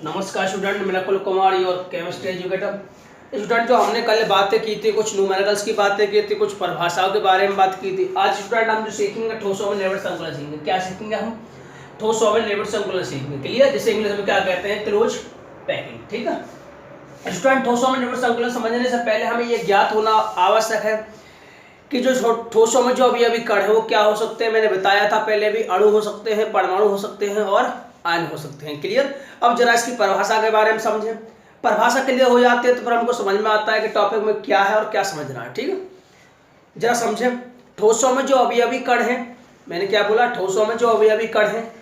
नमस्कार स्टूडेंट, मैं नकुल कुमार और केमिस्ट्री एजुकेटर। स्टूडेंट, जो हमने कल बातें की थी, कुछ न्यूमेरिकल्स की बातें की थी, कुछ परिभाषाओं के बारे में बात की थी। आज स्टूडेंट हम जो सीखेंगे ठोसों में निर्भर संकुलन सीखेंगे। क्या सीखेंगे हम? ठोसों में निर्भर संकुलन सीखेंगे। क्लियर? जिसे इंग्लिश में क्या कहते हैं? Close packing. ठीक है स्टूडेंट, ठोसों में निर्भर संकुलन समझने से पहले हमें यह ज्ञात होना आवश्यक है कि जो ठोसों में जो अभी कण है वो क्या हो सकते हैं। मैंने बताया था पहले भी, अणु हो सकते हैं, परमाणु हो सकते हैं और आयन हो सकते हैं। क्लियर? अब जरा इसकी परिभाषा के बारे में समझें। परिभाषा क्लियर हो जाती है तो फिर हमको समझ में आता है कि टॉपिक में क्या है और क्या समझना है। ठीक है, जरा समझें। ठोसों में जो अवयवी कण है, मैंने क्या बोला? ठोसों में जो अवयवी कण है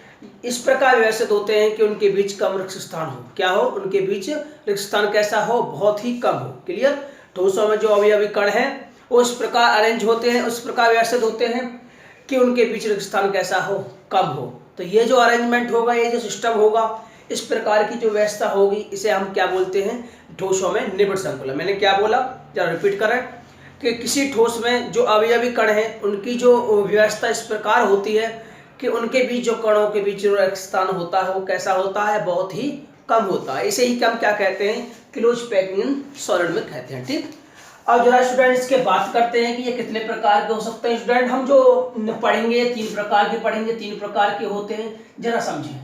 इस प्रकार व्यवस्थित होते हैं कि उनके बीच कम रिक्त स्थान हो। क्या हो? उनके बीच रिक्त स्थान कैसा हो? बहुत ही कम हो। क्लियर? ठोसों में जो अवयवी कण है वो इस प्रकार अरेंज होते हैं, उस प्रकार व्यवस्थित होते हैं कि उनके बीच रिक्त स्थान कैसा हो? कम हो। तो ये जो अरेंजमेंट होगा, ये जो सिस्टम होगा, इस प्रकार की जो व्यवस्था होगी, इसे हम क्या बोलते हैं? ठोसों में निबिड़ संकुलन। मैंने क्या बोला? जरा रिपीट करें कि किसी ठोस में जो अवयवी कण है उनकी जो व्यवस्था इस प्रकार होती है कि उनके बीच जो कणों के बीच जो रिक्त स्थान होता है वो कैसा होता है? बहुत ही कम होता है। इसे ही हम क्या कहते हैं? क्लोज पैकिंग सॉलिड में कहते हैं। ठीक, अब जरा स्टूडेंट इसके बात करते हैं कि ये कितने प्रकार के हो सकते हैं। स्टूडेंट, हम जो पढ़ेंगे 3 प्रकार के पढ़ेंगे। 3 प्रकार के होते हैं, जरा समझें।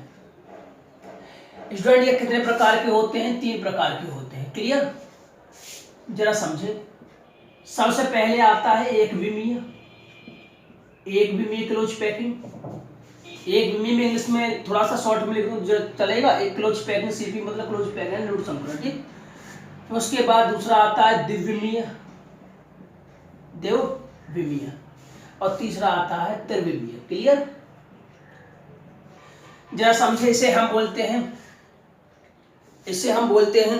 स्टूडेंट, ये कितने प्रकार के होते हैं? 3 प्रकार के होते हैं। क्लियर? जरा समझें। सबसे पहले आता है एक विमीय क्लोज पैकिंग। एक विमीय में इंग्लिश में थोड़ा सा शॉर्ट में लिखूं जो चलेगा। एक क्लोज पैकिंग, सीपी मतलब क्लोज पैकिंग निबिड़ संकुलन। ठीक, उसके बाद दूसरा आता है द्विविमीय, और तीसरा आता है त्रिविमीय। क्लियर? जरा समझे। इसे हम बोलते हैं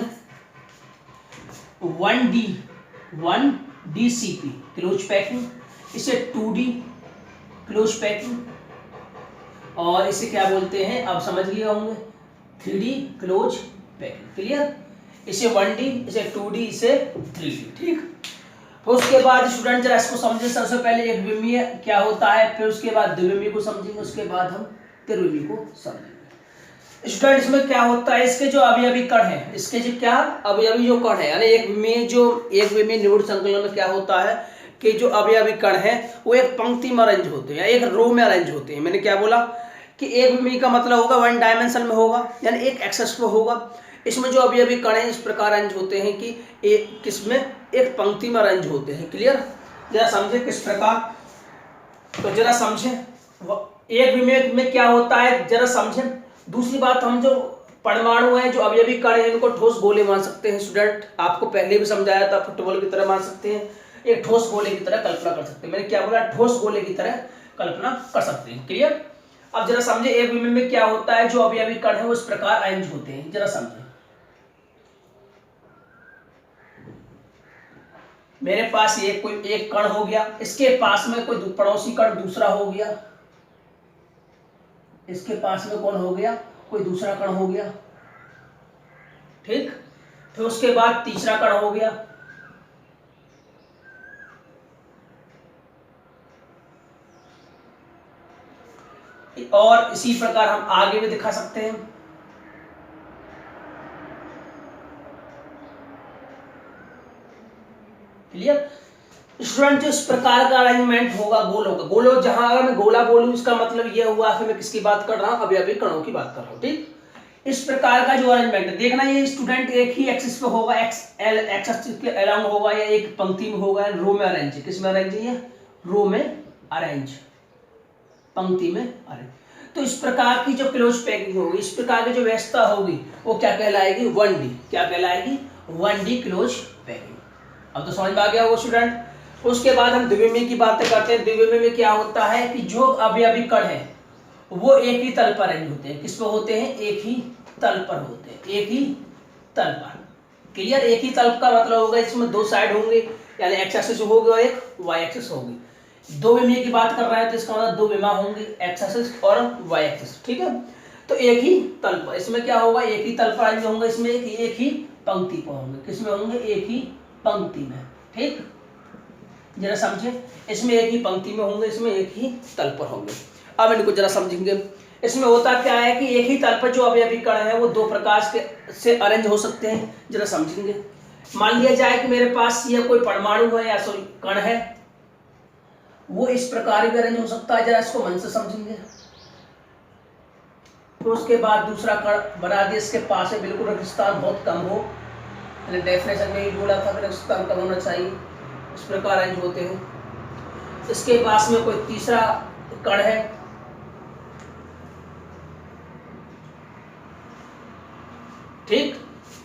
1D सीपी क्लोज पैकिंग, इसे 2D क्लोज पैकिंग, और इसे क्या बोलते हैं? आप समझ गए होंगे, 3D क्लोज पैकिंग। क्लियर? इसे 1D, इसे 2D, इसे 3D। ठीक, तो उसके बाद स्टूडेंट जरा इसको समझे। सबसे पहले एक विमीय क्या होता है, फिर उसके बाद द्विविमीय को समझेंगे, उसके बाद हम त्रिविमीय को समझेंगे। स्टूडेंट, इसमें क्या होता है? इसके जो अवयवी कण है, इसके जो क्या अवयवी जो कण है, यानी एक विमीय निबिड़ संकुलन में क्या होता है कि जो अवयवी कण है वो एक पंक्ति में अरेंज होते हैं, एक रो में अरेंज होते हैं। मैंने क्या बोला कि एक विमीय का मतलब होगा 1 डायमेंशन में होगा, यानी एक एक्सेस में होगा। इसमें जो अवयवी कण है इस प्रकार अरेंज होते हैं कि एक पंक्ति में अरेंज होते हैं। क्लियर? जरा समझे किस प्रकार। तो जरा समझे एक विमीय में क्या होता है, जरा समझे। दूसरी बात, हम जो परमाणु है, जो अवयवी कण है, इनको ठोस गोले मान सकते हैं। स्टूडेंट, आपको पहले भी समझाया था, फुटबॉल की तरह मान सकते हैं, एक ठोस गोले की तरह कल्पना कर सकते हैं। मैंने क्या बोला? ठोस गोले की तरह कल्पना कर सकते हैं। क्लियर? अब जरा समझे एक विमीय में क्या होता है, जो अवयवी कण है वो इस प्रकार अरेंज होते हैं। जरा समझे। मेरे पास ये कोई एक कण हो गया, इसके पास में कोई पड़ोसी कण दूसरा हो गया, इसके पास में कौन हो गया? कोई दूसरा कण हो गया। ठीक, फिर उसके बाद तीसरा कण हो गया, और इसी प्रकार हम आगे भी दिखा सकते हैं। क्लियर? स्टूडेंट, इस प्रकार का अरेंजमेंट होगा, गोल होगा। गोलो, जहां अगर मैं गोला बोलूं इसका मतलब यह हुआ कि मैं किसकी बात कर रहा हूं? अवयवी कणों की बात कर रहा हूं। ठीक, इस प्रकार का जो अरेंजमेंट है, देखना ये स्टूडेंट एक ही एक्सिस पे होगा, एक्स एक्सिस के अलोंग होगा, या एक पंक्ति में होगा, रो में अरेंज है। किस में अरेंज है? रो में अरेंज, पंक्ति में अरेंज। तो इस प्रकार की जो क्लोज पैकिंग होगी, इस प्रकार की जो व्यवस्था होगी, वो क्या कहलाएगी? 1D। क्या कहलाएगी? 1D close packing. अब तो समझ में आ गया होगा स्टूडेंट। उसके बाद हम द्विविमीय की बातें करते हैं। द्विविमीय में क्या होता है कि जो अवयवी कण है वो एक ही तल पर अरेंज होते हैं। किस पे होते हैं? एक ही तल पर होते हैं, एक ही तल पर। क्लियर? एक ही तल का मतलब होगा इसमें 2 साइड होंगे, यानी एक्स एक्सिस होगी और एक वाई एक्सिस होगी। 2 विमीय की बात कर रहे हैं तो इसका मतलब 2 विमा होंगे, एक्स एक्सिस और वाई एक्सिस। ठीक है, तो एक ही तल पर इसमें क्या होगा? एक ही तल पर अरेंज होंगे, इसमें एक ही पंक्ति पर होंगे। किसमें होंगे? एक ही पंक्ति में। ठीक, जरा समझे। इसमें एक ही पंक्ति में होंगे, इसमें एक ही तल पर होंगे। अब इनको जरा समझेंगे। इसमें होता क्या है कि एक ही तल पर जो अवयवी कण है वो दो प्रकार से अरेंज हो सकते हैं, जरा समझेंगे। मान लिया जाए कि मेरे पास ये कोई परमाणु है या सॉरी कण है, वो इस प्रकार भी अरेंज हो सकता है, जरा इसको मन से समझेंगे। तो उसके बाद दूसरा कण बना दिया, इसके पास है बिल्कुल रेगिस्तान बहुत कम हो, मैंने डेफिनेशन में ही बोला था कि रेगिस्तान कम होना चाहिए, इस प्रकार अरेंज होते हैं। इसके पास में कोई तीसरा कण है, ठीक,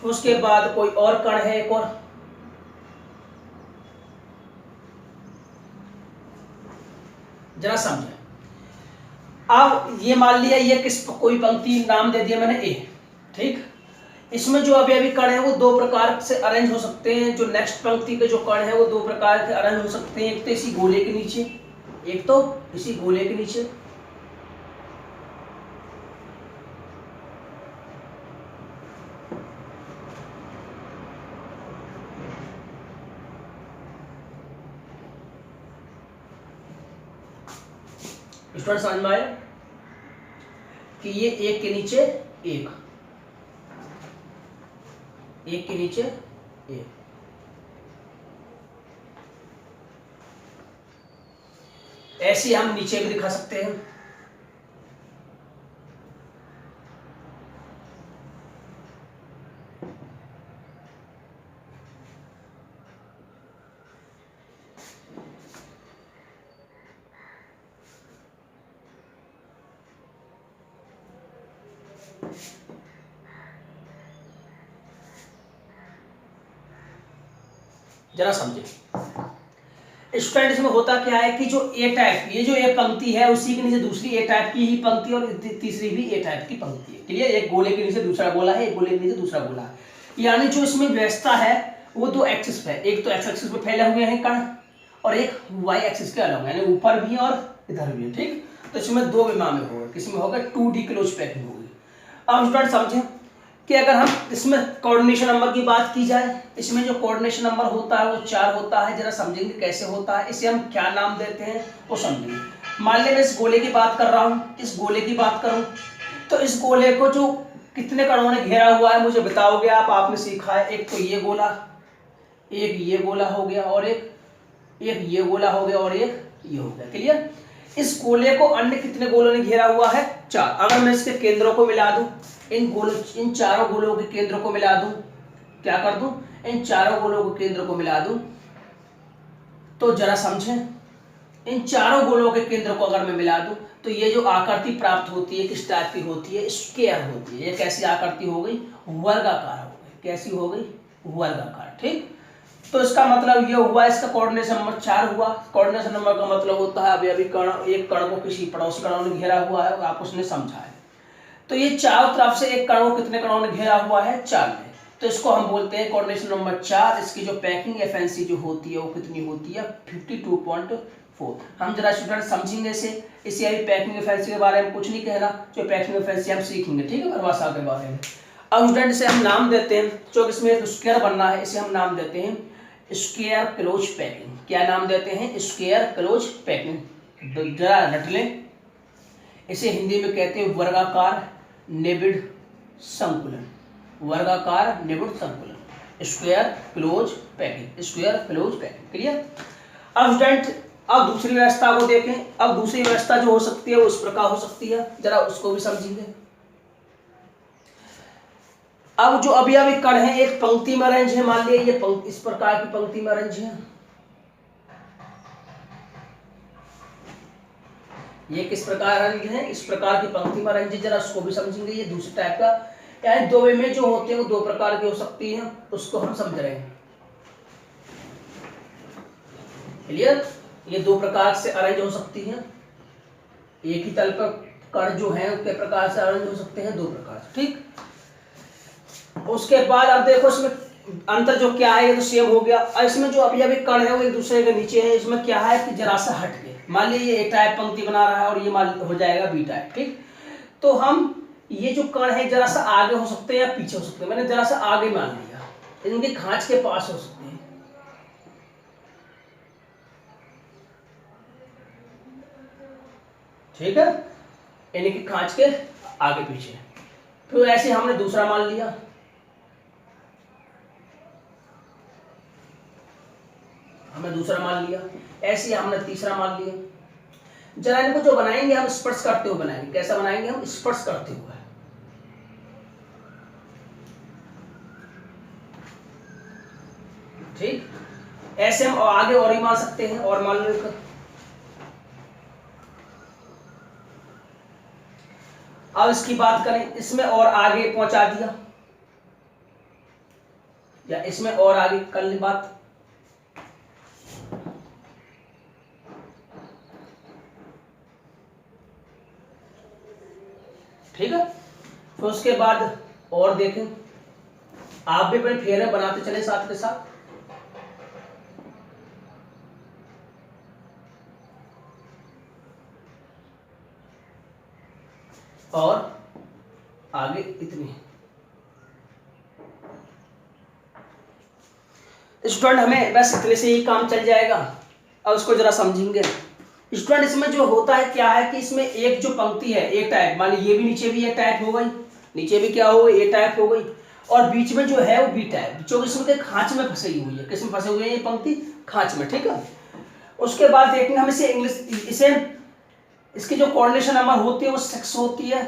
उसके बाद कोई और कण है एक और, जरा समझे। अब ये मान लिया ये किस कोई पंक्ति नाम दे दिया मैंने ए, ठीक, इसमें जो अवयवी कण है वो दो प्रकार से अरेंज हो सकते हैं। जो नेक्स्ट पंक्ति के जो कण है वो दो प्रकार के अरेंज हो सकते हैं, एक तो इसी गोले के नीचे, एक तो इसी गोले के नीचे। स्टूडेंट समझ में आया कि ये एक के नीचे एक, एक के नीचे एक, ऐसे हम नीचे भी दिखा सकते हैं। जरा समझे स्टूडेंट, इसमें होता क्या है कि जो ए टाइप, ये जो एक पंक्ति है उसी के नीचे दूसरी ए टाइप की ही पंक्ति और तीसरी भी ए टाइप की पंक्ति है, क्लियर। एक गोले के नीचे दूसरा गोला है, एक गोले के नीचे दूसरा गोला है, यानी जो इसमें व्यवस्था है वो दो एक्सिस पे, एक तो एक्स एक्सिस पे फैले हुए हैं कण और एक वाई एक्सिस के अलग, यानी ऊपर भी और इधर भी, ठीक। तो इसमें दो विमा में होगा, किसमें होगा 2D क्लोज पैकिंग होगी। अब स्टूडेंट समझे कि अगर हम इसमें कोऑर्डिनेशन नंबर की बात की जाए, इसमें जो कोऑर्डिनेशन नंबर होता है वो 4 होता है, जरा समझेंगे कैसे होता है, इसे हम क्या नाम देते हैं वो समझेंगे। मान लीजिए मैं इस गोले की बात कर रहा हूँ, इस गोले की बात करूँ तो इस गोले को जो कितने कणों ने घेरा हुआ है मुझे बताओगे आप, आपने सीखा है, एक तो ये गोला, एक ये गोला हो गया और एक ये गोला हो गया और एक ये हो गया, क्लियर। इस गोले को अन्य कितने गोलों ने घेरा हुआ है 4। अगर मैं इसके केंद्रों को मिला दूं, इन चारों गोलों के केंद्र को मिला दूं, क्या कर दूं, इन चारों गोलों के केंद्र को मिला दूं, तो जरा समझें, इन चारों गोलों के केंद्र को अगर मैं मिला दूं तो ये जो आकृति प्राप्त होती है किस टाइप की होती है, स्क्वायर होती है। ये कैसी आकृति हो गई, वर्गाकार हो गई, कैसी हो गई, वर्गाकार, ठीक। तो इसका मतलब ये हुआ, इसका कोऑर्डिनेशन नंबर 4 हुआ। कोऑर्डिनेशन नंबर का मतलब होता है अभी कण, एक कण को किसी पड़ोसी कणों ने घेरा हुआ है, आप उसने समझा है, तो ये चारों तरफ से एक कण को कितने कणों ने घेरा हुआ है 4 में, तो इसको हम बोलते हैं कोऑर्डिनेशन नंबर 4। इसकी जो पैकिंग एफिशिएंसी जो होती है वो कितनी होती है 52.4। हम जरा स्टूडेंट समझेंगे इसे अभी पैकिंग एफिशिएंसी के बारे में कुछ नहीं कहना, जो पैकिंग एफिशिएंसी हम सीखेंगे, ठीक है, परिभाषा के बारे में। अब स्टूडेंट से हम नाम देते हैं, जो इसमें स्क्वायर बनना है इसे हम नाम देते हैं स्क्वायर क्लोज पैकिंग। क्या नाम देते हैं, स्क्वायर क्लोज पैकिंग, जरा रट लें। इसे हिंदी में कहते हैं वर्गाकार निबिड़ संकुलन, वर्गाकार निबिड़ संकुलन, square close packing, square close packing, clear. अब स्टूडेंट अब दूसरी व्यवस्था को देखें। अब दूसरी व्यवस्था जो हो सकती है वो इस प्रकार हो सकती है, जरा उसको भी समझेंगे। अब जो अभी कण है एक पंक्ति में अरेंज है, मान लिया ये इस प्रकार की पंक्ति में अरेंज है, ये किस प्रकार अरेंज है, इस प्रकार की पंक्ति में अरेंज है, जरा उसको भी समझेंगे। ये दूसरे टाइप का, यानी दो वे में जो होते हैं वो दो प्रकार की हो सकती हैं, उसको हम समझ रहे हैं, क्लियर। ये दो प्रकार से अरेंज हो सकती हैं, एक ही तल पर कण जो है उसके प्रकार से अरेंज हो सकते हैं, दो प्रकार से, ठीक। उसके बाद अब देखो इसमें अंतर जो क्या है, ये तो सेम हो गया। और इसमें जो अभी कण है वो एक दूसरे के नीचे है, इसमें क्या है कि जरा सा हट के, मान लीजिए ये ए टाइप पंक्ति बना रहा है और ये मान हो जाएगा बी टाइप, ठीक। तो हम ये जो कण है जरा सा आगे हो सकते हैं या पीछे हो सकते हैं, मैंने जरा सा आगे मान लिया, इनके खांच के पास हो सकते हैं, ठीक है। यानी कि खांच के आगे पीछे। फिर ऐसे हमने दूसरा मान लिया, हमने दूसरा मान लिया, ऐसे हमने तीसरा मान लिया। जरा इनको जो बनाएंगे हम स्पर्श करते हुए बनाएंगे। कैसा बनाएंगे? हम स्पर्श करते हुए। ठीक, ऐसे हम आगे और ही मान सकते हैं, और मान लो। अब इसकी बात करें, इसमें और आगे पहुंचा दिया, या इसमें और आगे कर ली बात। ठीक है, फिर उसके बाद और देखें, आप भी अपने फेरे बनाते चले साथ के साथ। और आगे इतनी। स्टूडेंट हमें बस इतने से ही काम चल जाएगा। अब इसको जरा समझेंगे। स्टूडेंट इसमें जो होता है क्या है कि इसमें एक जो पंक्ति है, एक टाइप, मान लीजिए ये भी नीचे भी एक टाइप हो गई, नीचे भी क्या हो गई, ए टाइप हो गई, और बीच में जो है वो बी टाइप, जो इसमें के खांच में फंसी हुई है। किसमें फंसे हुए हैं? ये पंक्ति खांच में। ठीक है, उसके बाद देखना हम इसे इंग्लिश, इसे इसकी जो कोऑर्डिनेशन नंबर होती है वो 6 होती है।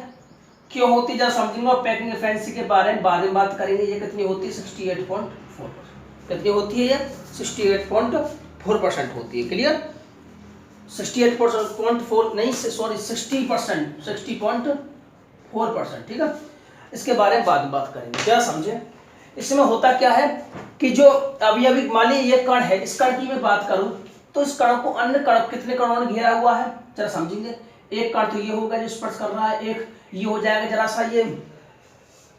क्यों होती है जरा समझेंगे, और पैकिंग एफिशिएंसी के बारे में बाद में बात करेंगे। ये कितनी होती है? 68.4%। कितनी होती है? ये 68.4% होती है। क्लियर? 68.4 नहीं, सॉरी 60%, 60.4%। ठीक है, इसके बारे में बाद में बात करेंगे। क्या समझे? इसमें होता क्या है कि जो अभी मान लीजिए ये कण है, इस कण की मैं बात करूं तो इस कण को अन्य कण, कितने कणों ने घेरा हुआ है जरा समझेंगे। एक कण तो ये होगा जो स्पर्श कर रहा है, एक ये हो जाएगा, जरा सा ये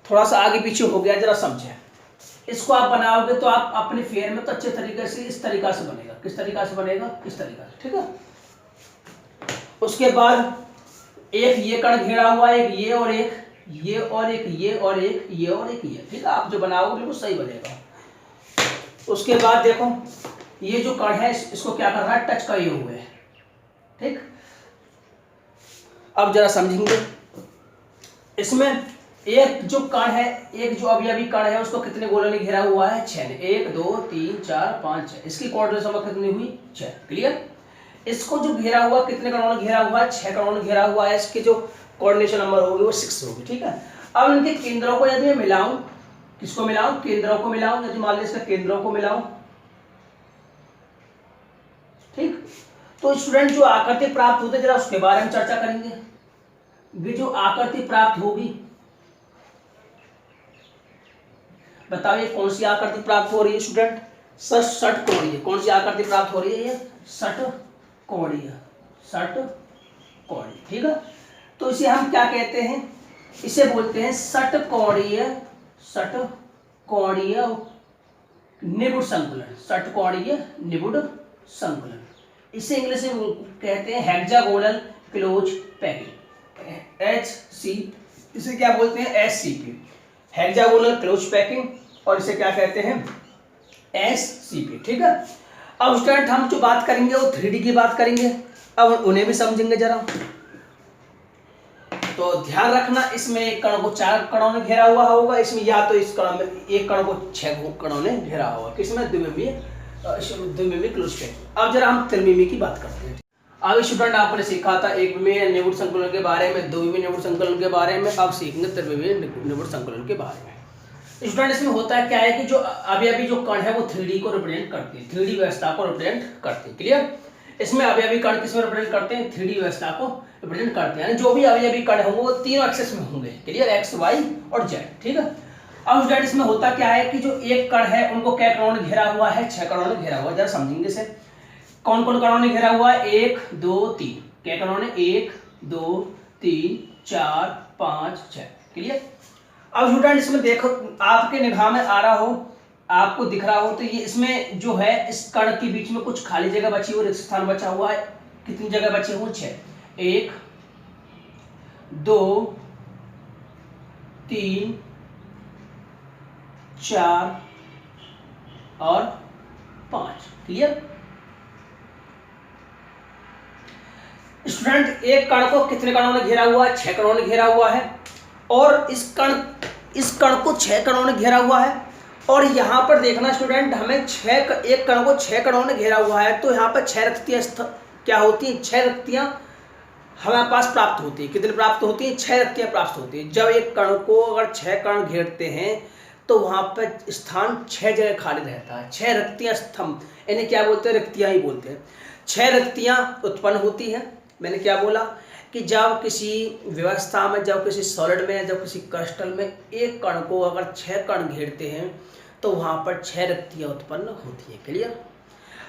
थोड़ा सा आगे पीछे हो गया, जरा समझे। इसको आप बनाओगे तो आप अपने फेयर में तो अच्छे तरीके से इस तरीका से बनेगा। किस तरीका से बनेगा? इस तरीका से। ठीक है, उसके बाद एक ये कण घेरा हुआ है, एक ये, और एक ये, और एक ये, और एक ये, और एक ये। ठीक है, आप जो बनाओगे बिल्कुल सही बनेगा। उसके बाद देखो ये जो कण है इसको क्या कर रहा है? टच करे हुए है। ठीक, अब जरा समझेंगे। इसमें एक जो कण है, एक जो अभी कण है, उसको कितने गोलों ने घेरा हुआ है? 6 ने। 1 2 3 4 5 6। इसकी कोऑर्डिनेशन कितनी हुई? 6। क्लियर? इसको जो घेरा हुआ, कितने कणों ने घेरा हुआ है? 6 कणों ने घेरा हुआ है। इसकी जो कोऑर्डिनेशन नंबर होगी वो 6 होगी। ठीक है, अब इनके केंद्रों को यदि मैं मिलाऊं, किसको मिलाऊं? केंद्रों को मिलाऊं। यदि मान लीजिए इसके केंद्रों को मिलाऊं, ठीक, तो स्टूडेंट जो आकृति प्राप्त होते जरा उसके बारे में चर्चा करेंगे। ये जो आकृति प्राप्त होगी, बताओ ये कौन सी आकृति प्राप्त हो रही है स्टूडेंट? षटकोणीय। कौन सी आकृति प्राप्त हो रही है? ये षटकोणीय, षटकोणीय। ठीक है, तो इसे हम क्या कहते हैं? इसे बोलते हैं षटकोणीय, षटकोणीय निबुड संकुलन, षटकोणीय निबुड संकुलन। इसे इंग्लिश में कहते हैं हेक्सागोनल क्लोज पैकिंग, HC। इसे क्या बोलते हैं? SCP, हेक्सागोनल क्लोज पैकिंग, और इसे क्या कहते हैं? SCP। ठीक है, अब स्टूडेंट हम जो बात करेंगे वो 3D की बात करेंगे। अब उन्हें भी समझेंगे जरा। तो ध्यान रखना, इसमें एक कण को 4 कणों ने घेरा हुआ होगा, इसमें या तो इस कण में एक कण को 6 कणों ने घेरा होगा। किसमें? द्विमिमीय क्लोज पैकिंग। अब जरा हम त्रिमिमीय की बात करते हैं। आगे स्टूडेंट आपने सीखा था एक विमीय निबुड संकुलन के बारे में, द्विमिमीय निबुड संकुलन के बारे में। अब सीखेंगे त्रिमिमीय निबुड संकुलन के बारे में। स्टूडेंट इसमें होता क्या है कि जो अभी जो कण है वो 3D को रिप्रेजेंट करते हैं, 3D व्यवस्था को रिप्रेजेंट करते हैं। क्लियर? इसमें अभी कण किसमें रिप्रेजेंट करते हैं? 3D व्यवस्था को रिप्रेजेंट करते हैं। यानी जो भी अभी कण होंगे वो तीनों एक्सेस में होंगे। क्लियर? X Y और Z। ठीक है, अब स्टूडेंट इसमें होता क्या है कि जो एक कण है उनको क्या कणों ने घेरा हुआ है? 6 कणों ने घेरा हुआ है। जरा समझेंगे इसे। कौन कौन कणों ने घेरा हुआ है? 1 2 3। क्या कणों ने? 1 2 3 4 5 6। क्लियर? अब स्टूडेंट इसमें देखो, आपके निगाह में आ रहा हो, आपको दिख रहा हो, तो ये इसमें जो है इस कण के बीच में कुछ खाली जगह बची हुई, रिक्त स्थान बचा हुआ है। कितनी जगह बचे हुए? 6। 1 2 3 4 और 5। क्लियर? स्टूडेंट एक कण को कितने कणों ने घेरा हुआ है? 6 कणों ने घेरा हुआ है। और इस कण को 6 कणों ने घेरा हुआ है। और यहाँ पर देखना स्टूडेंट, हमें एक कण को 6 कणों ने घेरा हुआ है, तो यहाँ पर 6 रिक्तियाँ क्या होती हैं? 6 रिक्तियाँ हमारे पास प्राप्त होती है। कितनी प्राप्त होती है? 6 रिक्तियाँ प्राप्त होती है। जब एक कण को अगर 6 कण घेरते हैं तो वहाँ पर स्थान 6 जगह खाली रहता है। 6 रिक्तियाँ स्तंभ, इन्हें क्या बोलते हैं? रिक्तियाँ ही बोलते हैं। 6 रिक्तियाँ उत्पन्न होती हैं। मैंने क्या बोला कि जब किसी व्यवस्था में, जब किसी सॉलिड में, जब किसी क्रिस्टल में एक कण को अगर 6 कण घेरते हैं तो वहाँ पर 6 रिक्तियाँ उत्पन्न होती है। क्लियर?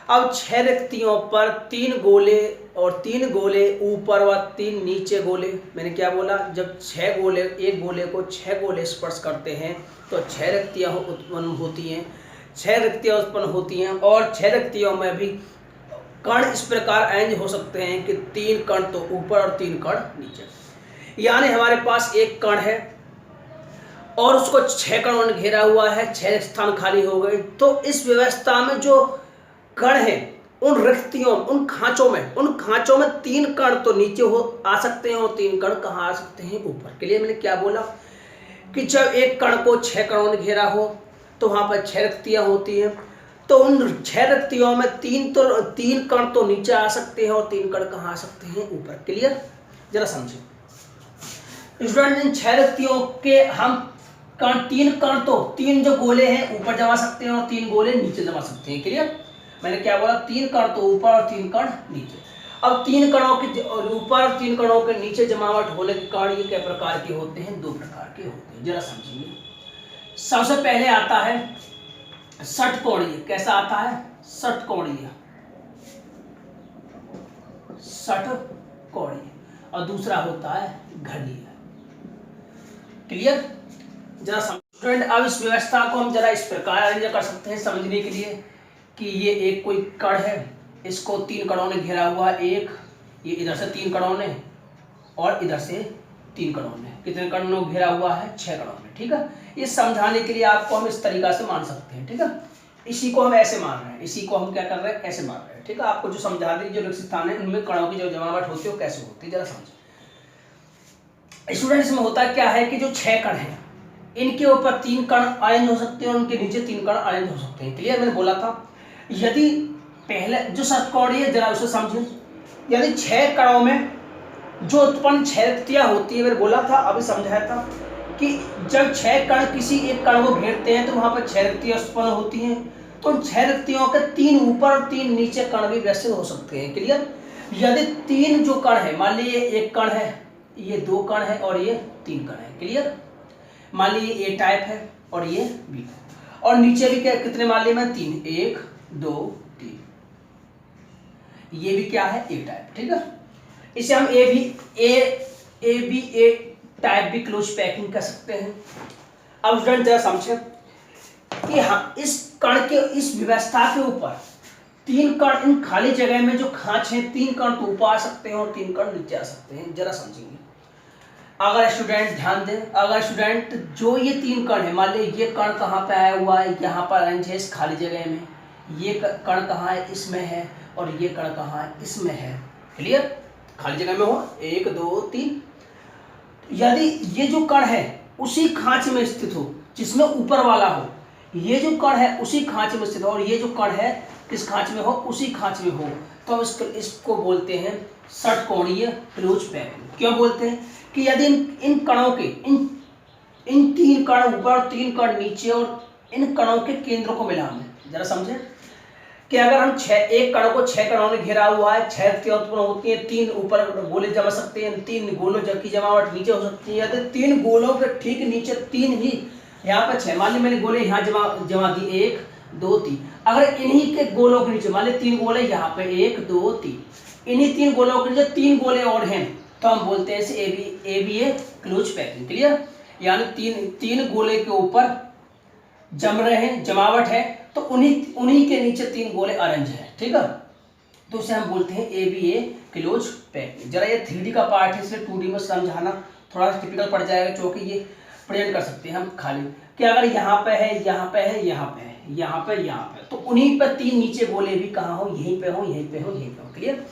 अब 6 रिक्तियों पर 3 गोले और 3 गोले ऊपर व 3 नीचे गोले। मैंने क्या बोला? जब 6 गोले, एक गोले को 6 गोले स्पर्श करते हैं तो 6 रिक्तियाँ उत्पन्न होती हैं। 6 रिक्तियाँ उत्पन्न होती हैं। और 6 रिक्तियों में भी कण इस प्रकार अरेंज हो सकते हैं कि 3 कण तो ऊपर और 3 कण नीचे। यानी हमारे पास एक कण है और उसको 6 कणों ने घेरा हुआ है, 6 स्थान खाली हो गए। तो इस व्यवस्था में जो कण है, उन रिक्तियों, उन खांचों में 3 कण तो नीचे आ सकते हैं और 3 कण कहाँ आ सकते हैं? ऊपर। के लिए मैंने क्या बोला कि जब एक कण को 6 कणों ने घेरा हो तो वहाँ पर 6 रिक्तियाँ होती हैं। तो उन 6 रिक्तियों में 3 कण तो नीचे आ सकते हैं और 3 कण कहाँ आ सकते हैं? ऊपर। क्लियर? जरा समझिए स्टूडेंट, इन 6 रिक्तियों के हम 3 कण तो 3 जो गोले हैं ऊपर जमा सकते हैं और 3 गोले नीचे जमा सकते हैं। क्लियर? मैंने क्या बोला? 3 कण तो ऊपर और 3 कण नीचे। अब 3 कणों के ऊपर और 3 कणों के नीचे जमावट होने के कारण ये क्या प्रकार के होते हैं? 2 प्रकार के होते हैं। जरा समझिए। सबसे पहले आता है षटकोणीय। कैसा आता है? षटकोणीय। और दूसरा होता है घनीय। क्लियर? जरा स्टूडेंट, अब इस व्यवस्था को हम जरा इस प्रकार अरेंज कर सकते हैं समझने के लिए कि ये एक कोई कण है, इसको 3 कणों ने घेरा हुआ है। एक ये इधर से 3 कणों ने और इधर से 3 कणों ने। कितने कणों ने घेरा हुआ है? 6 कणों ने। ठीक है? ये समझाने के लिए आपको हम इस तरीका से मान सकते हैं। ठीक है? इसी को हम ऐसे मान रहे हैं, इसी को हम क्या कर रहे हैं? ऐसे मान रहे हैं। ठीक है? आपको जो समझा दी, जो रिक्त स्थान है उनमें कणों की जो जमावट होती है वो कैसे होती है, जरा समझिए स्टूडेंट। इसमें होता क्या है कि जो 6 कण है, इनके ऊपर 3 कण अरेंज हो सकते हैं और उनके नीचे 3 कण अरेंज हो सकते हैं। क्लियर? मैंने बोला था यदि पहले जो षटकोणीय है, जरा उसे समझिए। यदि 6 कणों में जो उत्पन्न 6 रिक्तियाँ होती है, मैंने बोला था, अभी समझाया था कि जब 6 कण किसी एक कण को घेरते हैं तो वहां पर 6 रिक्तियाँ उत्पन्न होती हैं। तो 6 रिक्तियों के 3 ऊपर और 3 नीचे कण भी वैसे हो सकते हैं। क्लियर? यदि 3 जो कण है, मान लीजिए एक कण है, ये 2 कण है और ये 3 कण है। क्लियर? मान लीजिए ए टाइप है और ये बी है। और नीचे भी क्या, कितने मान लिए मैं? 3, 1 2 3। ये भी क्या है? ए टाइप। ठीक है? इसे हम ए बी टाइप भी क्लोज पैकिंग कर सकते हैं। अब स्टूडेंट जरा समझे कि हाँ, इस कण के, इस व्यवस्था के ऊपर 3 कण, इन खाली जगह में जो खांच है, 3 कण तो ऊपर आ सकते हैं और 3 कण नीचे आ सकते हैं। जरा समझेंगे। अगर स्टूडेंट ध्यान दें, अगर स्टूडेंट जो ये 3 कण है, मान लीजिए ये कण कहाँ पे आया हुआ है? यहाँ पर अरेंज है इस खाली जगह में। ये कण कहाँ है? इसमें है। और ये कण कहाँ है? इसमें है। क्लियर? खाली जगह में हो 1 2 3। यदि ये जो कण है उसी खांच में स्थित हो जिसमें ऊपर वाला हो, ये जो कण है उसी खांच में स्थित हो, और ये जो कण है किस खांच में हो? उसी खांच में हो, तो इसको बोलते हैं षटकोणीय क्लोज पैकिंग। क्यों बोलते हैं? कि यदि इन कणों के, इन 3 कण ऊपर और 3 कण नीचे और इन कणों के केंद्र को मिला हमें, जरा समझे कि अगर हम एक कण को 6 कणों ने घेरा हुआ है, 6 रिक्तियाँ उत्पन्न होती हैं, 3 ऊपर गोले जमा सकते हैं, 3 गोलों की जमावट नीचे हो सकती है। यदि 3 गोलों के ठीक नीचे 3 ही, यहाँ पर 6, मान ली मैंने गोले यहाँ जमा दी 1 2 3। अगर इन्हीं के गोलों के नीचे, मान ली 3 गोले यहाँ पे 1 2 3, इन्हीं 3 गोलों के नीचे 3 गोले और हैं, तो हम बोलते हैं इसे ए क्लोज पैकिंग। क्लियर? यानी 3 गोले के ऊपर जम रहे हैं, जमावट है, तो उन्हीं के नीचे 3 गोले अरेंज हैं। ठीक है? तो उसे हम बोलते हैं ए क्लोज पैकिंग। जरा ये 3D का पार्ट है, इसलिए 2D में समझाना थोड़ा सा टिपिकल पड़ जाएगा, क्योंकि ये प्रेजेंट कर सकते हैं हम खाली कि अगर यहाँ पे है, यहाँ पे है, यहाँ पे है, यहाँ पे, यहाँ पे, तो उन्हीं पे 3 नीचे गोले भी कहाँ हो? यहीं पे हो, यहीं पे हो, यहीं पे हो। क्लियर?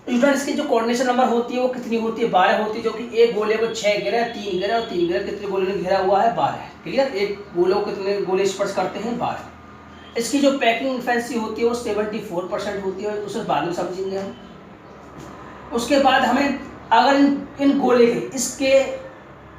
स्टूडेंट इसकी जो कोऑर्डिनेशन नंबर होती है वो कितनी होती है, 12 होती है, जो कि एक गोले को 6 घेरा, 3 घेरा और 3 घेरा, कितने गोले ने घेरा हुआ है, 12। क्लियर, एक गोले को कितने गोले स्पर्श करते हैं, 12। इसकी जो पैकिंग इफिशिएंसी होती है वो 74% होती है, उसे बाद में समझेंगे हम। उसके बाद हमें अगर इन गोले के इसके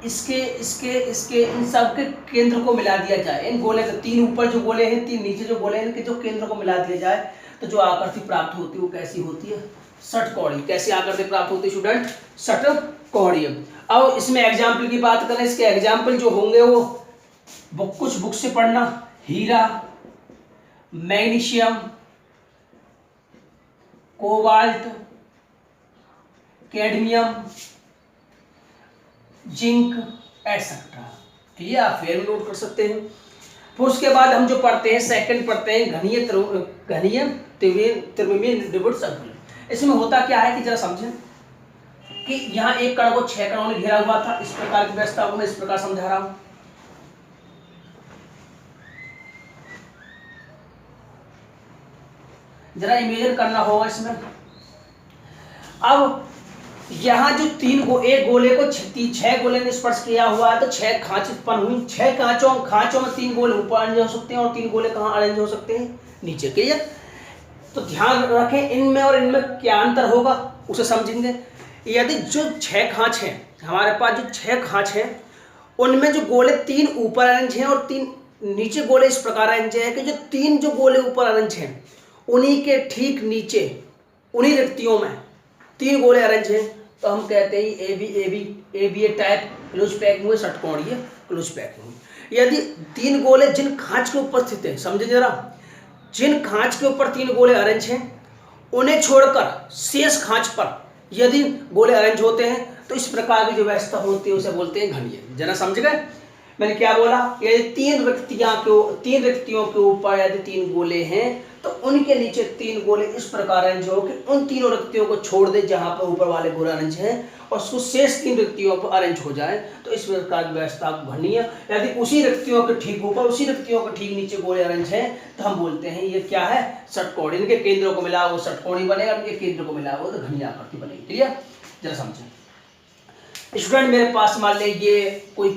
इसके इसके इसके इन सब के केंद्र को मिला दिया जाए, इन गोले के 3 ऊपर जो गोले हैं, 3 नीचे जो गोले हैं, इनके जो केंद्र को मिला दिया जाए तो जो आकृति प्राप्त होती है वो कैसी होती है, षटकोणीय। कैसी आकृति प्राप्त होती है स्टूडेंट, षटकोणीय। अब इसमें एग्जाम्पल की बात करें, इसके एग्जाम्पल जो होंगे वो कुछ बुक से पढ़ना, हीरा, magnesium, cobalt, cadmium, zinc etcetera. ठीक है, आप फिर नोट कर सकते हैं। फिर उसके बाद हम जो पढ़ते हैं, सेकंड पढ़ते हैं घनीय त्रिविमीय निर्वृत्त संकुलन। इसमें होता क्या है कि जरा समझें कि यहाँ एक कण को 6 कणों ने घेरा हुआ था। इस प्रकार की व्यवस्था को मैं इस प्रकार समझा रहा हूं। जरा इमेजिन करना होगा इसमें। अब यहाँ जो एक गोले को 6 गोले ने स्पर्श किया हुआ है तो 6 खांच उत्पन्न हुई। 6 खांचों में 3 गोले ऊपर अरेंज हो सकते हैं और 3 गोले कहाँ अरेंज हो सकते हैं, नीचे। क्लियर, तो ध्यान रखें इनमें और इनमें क्या अंतर होगा उसे समझेंगे। यदि जो 6 खांच हैं, हमारे पास जो 6 खांच हैं उनमें जो गोले 3 ऊपर अरेंज हैं और 3 नीचे गोले इस प्रकार अरेंज है कि जो 3 जो गोले ऊपर अरेंज हैं उन्हीं के ठीक नीचे उन्हीं रिक्तियों में 3 गोले अरेंज हैं, तो हम कहते हैं A B type close packing हुई, षटकोणीय क्लोज पैकिंग हुई। यदि 3 गोले जिन खांच के ऊपर स्थित है, समझे जरा, जिन खांच के ऊपर 3 गोले अरेंज हैं उन्हें छोड़कर शेष खांच पर यदि गोले अरेंज होते हैं तो इस प्रकार की जो व्यवस्था होती है उसे बोलते हैं घनीय। जरा समझ गए मैंने क्या बोला। यदि 3 रिक्तियों के ऊपर यदि 3 गोले हैं तो उनके नीचे 3 गोले इस प्रकार अरेंज हो कि उन तीनों रिक्तियों को छोड़ दे जहां पर ऊपर वाले गोले अरेंज हैं और शेष 3 रिक्तियों पर अरेंज हो जाए तो इस प्रकार की व्यवस्था घनीय। यदि उसी रिक्तियों के ठीक ऊपर उसी रिक्तियों के ठीक नीचे गोले अरेंज हैं तो हम बोलते हैं ये क्या है, षटकोणीय। इनके केंद्रों को मिला वो षटकोणीय बनेगा, इनके केंद्र को मिला वो तो घनीय आकृति बनेगी। क्लियर, जरा समझें स्टूडेंट। मेरे पास मान ले ये कोई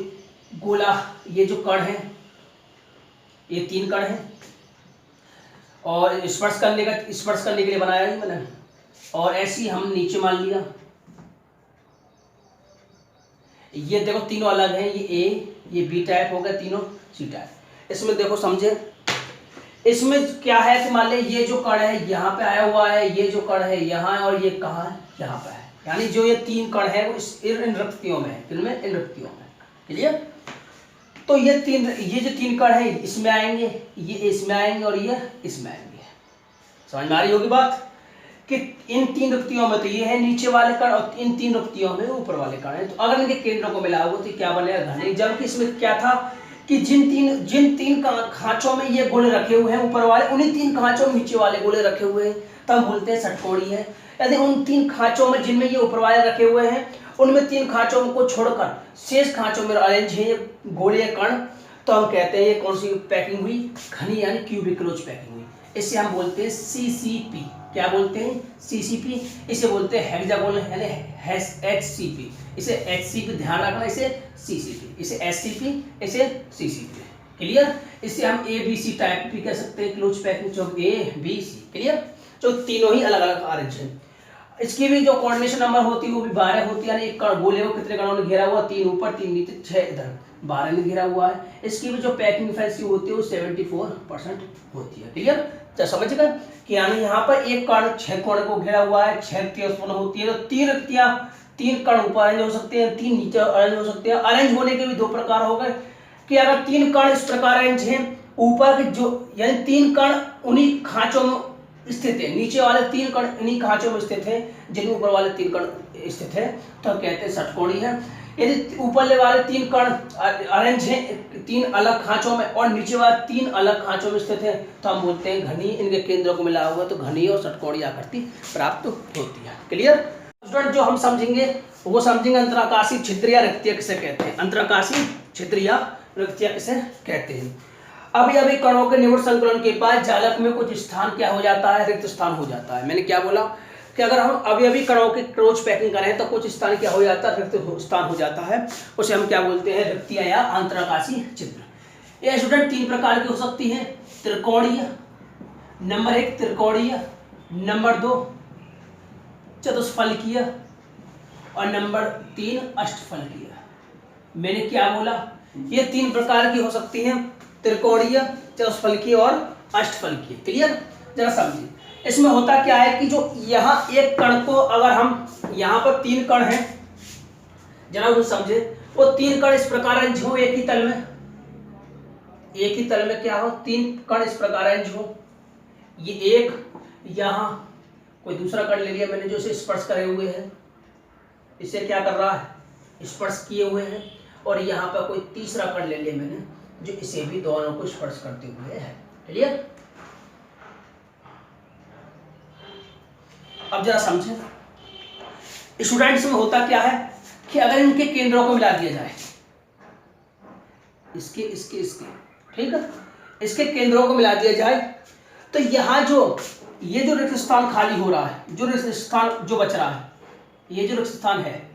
गोला, ये जो कण है ये 3 कण है और स्पर्श करने के लिए बनाया ही मैंने, और ऐसे ही हम नीचे मान लिया। ये देखो तीनों अलग हैं, ये ए, ये बी टाइप हो गया, तीनों सी टाइप। इसमें देखो समझे, इसमें क्या है कि मान ले ये जो कण है यहाँ पे आया हुआ है, ये जो कण है यहाँ है और ये कहाँ है, यहाँ पे है। यानी जो ये 3 कण है वो इन रिक्तियों में है, इनमें इन रिक्तियों में। क्लियर, तो ये जो 3 कण है इसमें आएंगे, ये इसमें आएंगे और ये इसमें आएंगे। समझ में आ रही होगी बात कि इन 3 रिक्तियों में तो ये है नीचे वाले कण और इन 3 रिक्तियों में ऊपर वाले कण है। तो अगर इनके केंद्रों को मिला हो तो क्या बनेगा, घनीय। जबकि इसमें क्या था कि जिन तीन खांचों में ये गोले रखे हुए हैं ऊपर वाले, उन्हीं 3 खांचों में नीचे वाले गोले रखे हुए हैं, तब बोलते हैं षटकोणीय है। यदि उन 3 खांचों में जिनमें ये ऊपर वाले रखे हुए हैं उनमें 3 खांचों को छोड़कर शेष खांचों में अरेंज है ये गोले कण, तो हम कहते हैं ये कौन सी पैकिंग हुई, घनीय यानी क्यूबिक क्लोज पैकिंग हुई। इसे हम बोलते हैं CCP। क्या बोलते हैं, CCP। इसे बोलते हैं हेक्सागोनल यानी HCP। इसे HCP ध्यान रखना, इसे CCP, इसे SCP, इसे CCP। क्लियर, इसे हम ABC टाइप भी कह सकते हैं क्लोज पैकिंग, जो ABC। क्लियर, जो तीनों ही अलग अलग अरेंज है। इसकी भी जो कोऑर्डिनेशन नंबर होती है वो भी 12 होती है, यानी एक गोले को कितने कणों ने घेरा हुआ, 3 ऊपर 3 नीचे 6 इधर, 12 ने घेरा हुआ है। इसकी भी जो पैकिंग इफिशिएंसी होती है वो 74% होती है। क्लियर, तो समझ गए कि यानी यहाँ पर एक कण 6 कोण को घेरा हुआ है, 6 रिक्तियां उत्पन्न होती है, तो 3 कण ऊपर अरेंज हो सकते हैं, 3 नीचे अरेंज हो सकते हैं। अरेंज होने के भी 2 प्रकार हो गए कि अगर 3 कण इस प्रकार अरेंज हैं ऊपर के जो, यानी 3 कण उन्हीं खांचों में स्थित है, नीचे वाले 3 कण इन्हीं खांचों में स्थित है जिनमें ऊपर वाले 3 कण स्थित है, तो हम कहते हैं षटकोणीय है। यदि ऊपर वाले 3 कण अरेंज हैं 3 अलग खांचों में और नीचे वाले 3 अलग खांचों में स्थित है तो हम बोलते हैं घनीय। इनके केंद्रों को मिला हुआ तो घनीय और षटकोणीय आकृति प्राप्त होती है। क्लियर स्टूडेंट, जो हम समझेंगे वो समझेंगे अंतराकाशीय छिद्र या रिक्तियां किसे कहते हैं, अंतराकाशीय छिद्र या रिक्तियां किसे कहते हैं। अभी कणों के निवृत्त संकलन के बाद जालक में कुछ स्थान क्या हो जाता है, रिक्त स्थान हो जाता है। मैंने क्या बोला कि अगर हम अभी कणों के क्रॉस पैकिंग करें तो कुछ स्थान क्या हो जाता है, रिक्त स्थान हो जाता है, उसे हम क्या बोलते हैं, रिक्तियां या अंतराकाशीय छिद्र। ये स्टूडेंट 3 प्रकार की हो सकती है, त्रिकोणीय, नंबर 1 त्रिकोणीय, नंबर 2 चतुष्फलकीय और नंबर 3 अष्टफलकीय। मैंने क्या बोला, ये 3 प्रकार की हो सकती हैं, त्रिकोणीय, चतुष्फलकीय और अष्टफलकीय। क्लियर, जरा समझिए। इसमें होता क्या है कि जो यहाँ एक कण को अगर हम यहाँ पर 3 कण हैं, जरा वो समझे, वो 3 कण इस प्रकार अरेंज हो एक ही तल में, एक ही तल में क्या हो, 3 कण इस प्रकार अरेंज हो। ये एक, यहाँ कोई दूसरा कण ले लिया मैंने जो इसे स्पर्श करे हुए है, इसे क्या कर रहा है, स्पर्श किए हुए हैं, और यहाँ पर कोई तीसरा कण ले लिया मैंने जो इसे भी दोनों को स्पर्श करते हुए है। क्लियर, अब जरा समझे स्टूडेंट्स में होता क्या है कि अगर इनके केंद्रों को मिला दिया जाए, इसके इसके इसके, ठीक है, इसके केंद्रों को मिला दिया जाए तो यहाँ जो ये जो रिक्त स्थान खाली हो रहा है, जो रिक्त स्थान जो बच रहा है, ये जो रिक्त स्थान है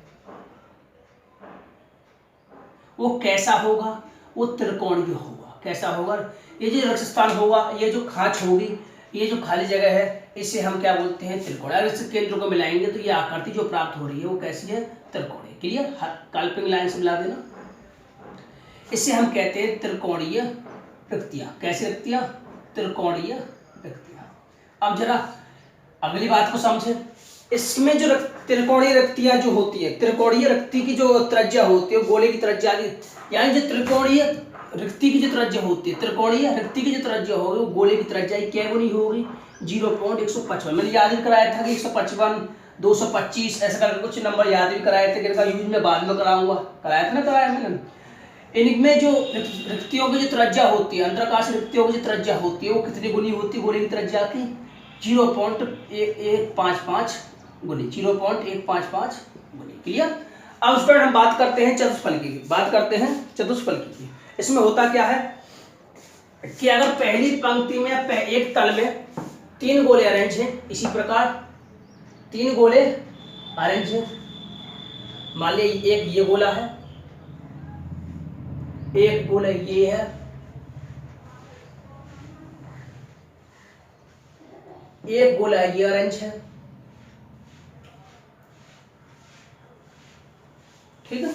वो कैसा होगा, वो त्रिकोणीय होगा। कैसा होगा, ये जो रिक्त स्थान होगा, ये जो खांच होगी, ये जो खाली जगह है, इसे हम क्या बोलते हैं, त्रिकोण। अगर इस केंद्र को मिलाएंगे तो ये आकृति जो प्राप्त हो रही है वो कैसी है, त्रिकोणीय। क्लियर, काल्पनिक लाइन से मिला देना। इसे हम कहते हैं त्रिकोणीय रिक्तियां। कैसी रिक्तियां, त्रिकोणीय रिक्तियां। अब जरा अगली बात को समझे। इसमें जो त्रिकोणीय रिक्तियां जो होती है, त्रिकोणीय रिक्ति की जो त्रिज्या होती है, गोले की त्रिज्या, यानी जो त्रिकोणीय रिक्ति की जो त्रिज्या होती है, त्रिकोणीय रिक्ति की जो त्रिज्या होगी वो गोले की त्रिज्या क्या गुनी होगी, 0.155। मैंने याद भी कराया था कि 155, 225 ऐसा करके कुछ नंबर याद भी कराए थे, कि यूज में बाद में कराऊंगा, कराया था ना, कराया मैंने। इनमें जो रिक्तियों की जो त्रिज्या होती है, अंतराकाशीय रिक्तियों की जो त्रिज्या होती है वो कितनी गुनी होती है, गोले की त्रिज्या की 0.155 गुनी, 0.155 गुनी। क्लियर। अब उस पर हम बात करते हैं चतुष्फलकी की, बात करते हैं चतुष्फलकी की। इसमें होता क्या है कि अगर पहली पंक्ति में एक तल में 3 गोले अरेंज हैं, इसी प्रकार 3 गोले अरेंज हैं, मान लीजिए एक ये गोला है, एक गोला ये है, एक गोला ये अरेंज है, ठीक है।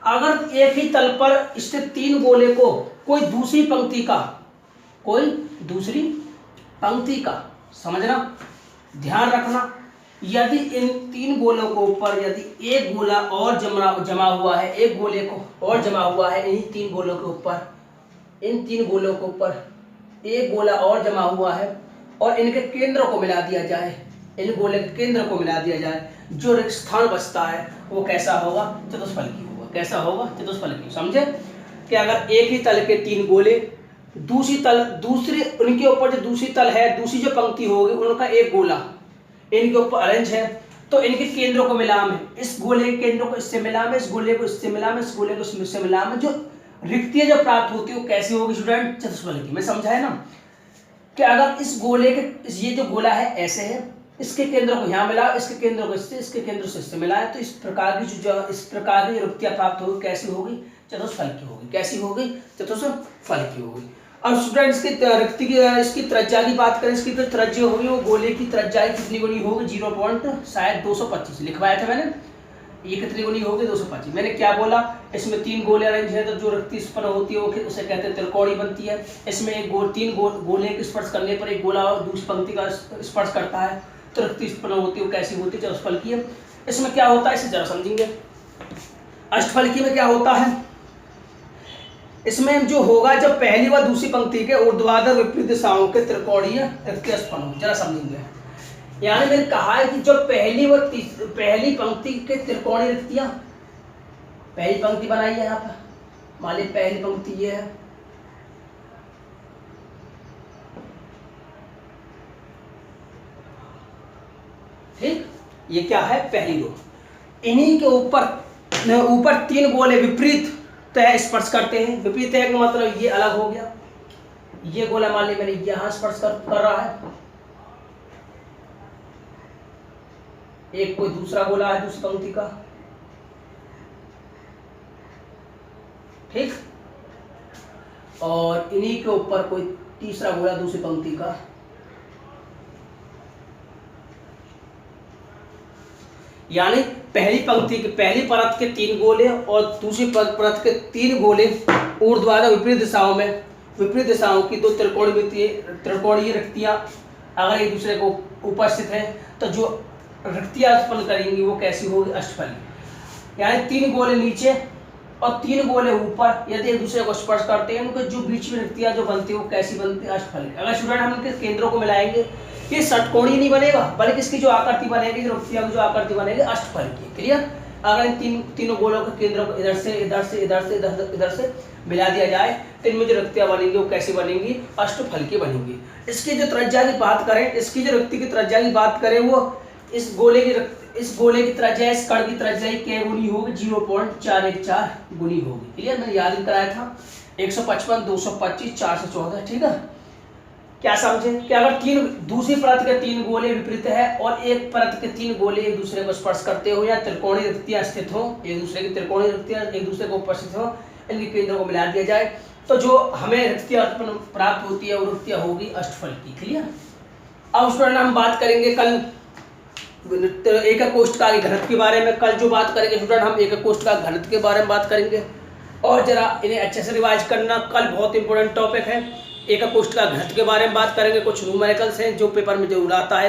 अगर एक ही तल पर स्थित 3 गोले को कोई दूसरी पंक्ति का समझना, ध्यान रखना, यदि इन 3 गोलों के ऊपर यदि एक गोला और जमा हुआ है, एक गोले को और जमा हुआ है, इन 3 गोलों के ऊपर, इन 3 गोलों के ऊपर एक गोला और जमा हुआ है और इनके केंद्र को मिला दिया जाए, इन गोले के केंद्र को मिला दिया जाए, जो रिक्त स्थान बचता है वो कैसा होगा, चतुष्फलकी होगा। कैसा होगा, चतुष्फलकी। समझे कि अगर एक ही तल के 3 गोले, दूसरी उनके ऊपर जो दूसरी तल है, दूसरी जो पंक्ति होगी उनका एक गोला इनके ऊपर अरेंज है, तो इनके केंद्रों को मिला में, इस गोले के केंद्रों को इससे मिला में, इस गोले को इससे मिला में, इस गोले को इससे मिला में, जो रिक्तियां जो प्राप्त होती है वो कैसी होगी स्टूडेंट, चतुष्फलकी। में समझा है ना कि अगर इस गोले के, ये जो गोला है ऐसे है, इसके केंद्र को यहाँ मिला, इसके केंद्र को इससे, इसके केंद्र से इससे मिला है, तो इस प्रकार की जो इस प्रकार की रिक्तियां प्राप्त होगी, कैसी होगी, चतुष्फलकी होगी। कैसी होगी, चतुष्फलकी होगी। अब स्टूडेंट्स की रिक्ति की इसकी त्रिज्या की बात करें, इसकी जो त्रिज्या होगी वो गोले की त्रिज्या कितनी गुनी होगी, 0.225 लिखवाया था मैंने, ये कितनी गुनी होगी, 225। मैंने क्या बोला, इसमें 3 गोले अरेंज है तो जो रिक्ति उत्पन्न होती है वो उसे कहते हैं त्रिकोणी बनती है। इसमें एक गोले के स्पर्श करने पर एक गोला और दूसरी पंक्ति का स्पर्श करता है तो रिक्ति उत्पन्न होती है, वो कैसी होती है, चतुष्फलकी है। इसमें क्या होता है इसे जरा समझेंगे। अष्टफलकी में क्या होता है, इसमें जो होगा जब पहली व दूसरी पंक्ति के ऊर्ध्वाधर विपरीत दिशाओं के त्रिकोणीय रिक्ति उत्पन्न हो, जरा समझेंगे। यानी मैंने कहा है कि जो पहली पंक्ति के त्रिकोणीय रिक्तियां, पहली पंक्ति बनाई है यहाँ पर, मान लीजिए पहली पंक्ति ये है, ठीक, ये क्या है, पहली रो। इन्हीं के ऊपर 3 गोले विपरीत तय स्पर्श करते हैं। विपरीत तय का मतलब ये अलग हो गया, ये गोला मान लीजिए मैंने यहाँ स्पर्श कर रहा है, एक कोई दूसरा गोला है दूसरी पंक्ति का, ठीक, और इन्हीं के ऊपर कोई तीसरा गोला दूसरी पंक्ति का। यानी पहली पंक्ति के पहली परत के 3 गोले और दूसरी परत के 3 गोले ऊर्ध्वाधर विपरीत दिशाओं की 2 त्रिकोणीय रिक्तियां अगर एक दूसरे को उपस्थित है तो जो रिक्तियां उत्पन्न करेंगी वो कैसी होगी, अष्टफली। यानी 3 गोले नीचे और 3 गोले ऊपर यदि एक दूसरे को स्पर्श करते हैं उनके जो बीच में रिक्तियां जो बनती है वो कैसी बनती है, अष्टफली। अगर स्टूडेंट हम इनके केंद्रों को मिलाएंगे ये षटकोणीय नहीं बनेगा बल्कि इसकी जो आकृति बनेगी, जो रिक्तियां की जो आकृति बनेगी अष्टफल की। क्लियर। अगर इन तीनों गोलों के केंद्रों को इधर से मिला दिया जाए तो इनमें जो रिक्तियां बनेंगी वो कैसी बनेंगी, अष्टफल की बनेंगी। इसकी जो त्रिज्या की बात करें, इसकी जो रिक्ति की त्रिज्या की बात करें वो इस गोले की त्रिज्या इस कण की त्रिज्या की गुनी होगी, 0.414 गुनी होगी। क्लियर। मैंने याद कराया था 155, 225, 414। ठीक है। क्या समझे कि अगर दूसरी परत के 3 गोले विपरीत है और एक परत के 3 गोले एक दूसरे को स्पर्श करते हो या त्रिकोणीय रिक्तियां स्थित हो, एक दूसरे की त्रिकोणीय रिक्तियां एक दूसरे को उपस्थित हो, इनके केंद्रों को मिला दिया जाए तो जो हमें रिक्तियां प्राप्त होती है वो रिक्तियां होगी अष्टफल की। क्लियर। अब स्टूडेंट हम बात करेंगे कल एकक कोष्ठक के घनत्व के बारे में। कल जो बात करेंगे स्टूडेंट हम एकक कोष्ठक के घनत्व के बारे में बात करेंगे और जरा इन्हें अच्छे से रिवाइज करना। कल बहुत इंपॉर्टेंट टॉपिक है, एकक कोष्ठक के घनत्व के बारे में बात करेंगे। कुछ न्यूमेरिकल्स हैं जो पेपर में जरूर आता है।